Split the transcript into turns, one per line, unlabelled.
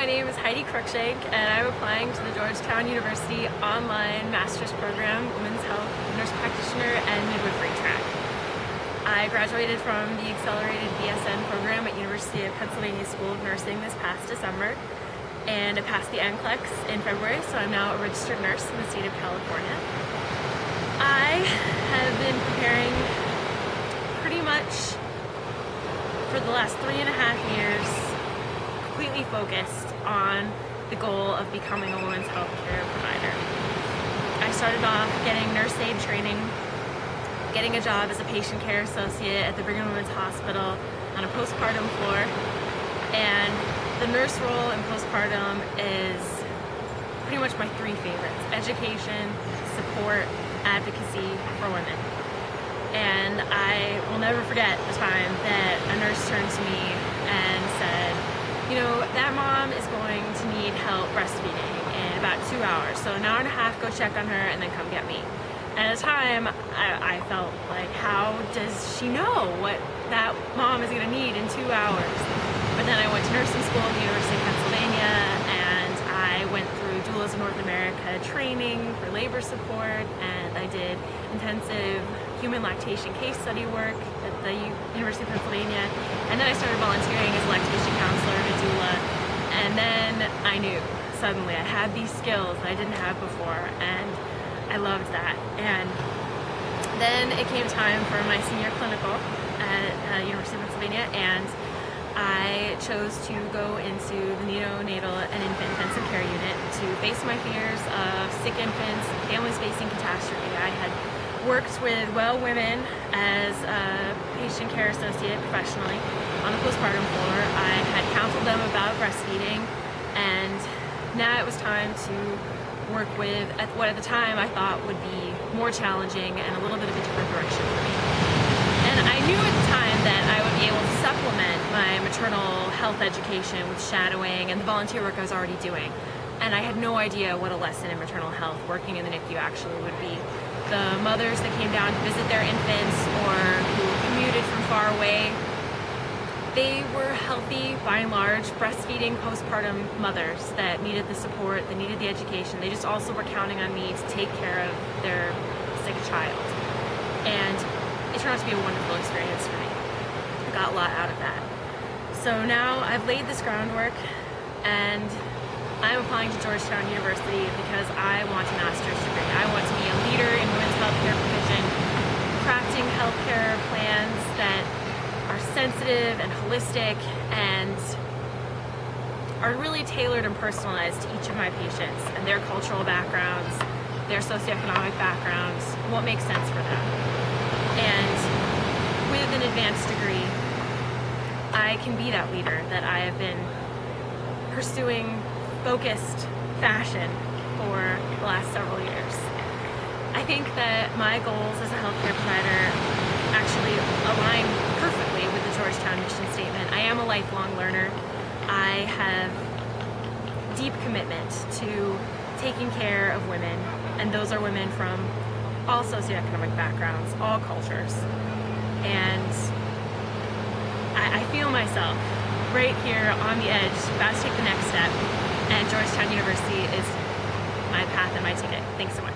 my name is Heidi Cruikshank, and I'm applying to the Georgetown University online master's program, Women's Health Nurse Practitioner and Midwifery track. I graduated from the accelerated BSN program at University of Pennsylvania School of Nursing this past December, and I passed the NCLEX in February, so I'm now a registered nurse in the state of California. I have been preparing pretty much for the last 3.5 years, completely focused on the goal of becoming a women's health care provider. I started off getting nurse aid training, getting a job as a patient care associate at the Brigham and Women's Hospital on a postpartum floor, and the nurse role in postpartum is pretty much my three favorites: education, support, advocacy for women. And I will never forget the time that a nurse turned to me and said, you know, that mom is going to need help breastfeeding in about 2 hours, so an hour and a half, go check on her and then come get me. And at the time, I felt like, how does she know what that mom is going to need in 2 hours? But then I went to nursing school at the University of Pennsylvania, and I went through Doulas of North America training for labor support, and I did intensive human lactation case study work at the University of Pennsylvania, and then I started volunteering as a lactation counselor and a doula, and then I knew suddenly I had these skills that I didn't have before, and I loved that. And then it came time for my senior clinical at University of Pennsylvania, and I chose to go into the neonatal and infant intensive care unit to face my fears of sick infants, families facing catastrophe. I had worked with well women as a patient care associate professionally on the postpartum floor. I had counseled them about breastfeeding, and now it was time to work with what at the time I thought would be more challenging and a little bit of a different direction for me. And I knew at the time that I would be able to supplement my maternal health education with shadowing and the volunteer work I was already doing. And I had no idea what a lesson in maternal health working in the NICU actually would be. The mothers that came down to visit their infants or who commuted from far away, they were healthy, by and large, breastfeeding postpartum mothers that needed the support, that needed the education. They just also were counting on me to take care of their sick child. And it turned out to be a wonderful experience for me. I got a lot out of that. So now I've laid this groundwork, and I'm applying to Georgetown University because I want a master's degree. I want to be a leader in women's healthcare provision, crafting healthcare plans that are sensitive and holistic and are really tailored and personalized to each of my patients and their cultural backgrounds, their socioeconomic backgrounds, what makes sense for them. And with an advanced degree, I can be that leader that I have been pursuing focused fashion for the last several years. I think that my goals as a healthcare provider actually align perfectly with the Georgetown mission statement. I am a lifelong learner. I have deep commitment to taking care of women, and those are women from all socioeconomic backgrounds, all cultures. And I feel myself right here on the edge, about to take the next step, and Georgetown University is my path and my ticket. Thanks so much.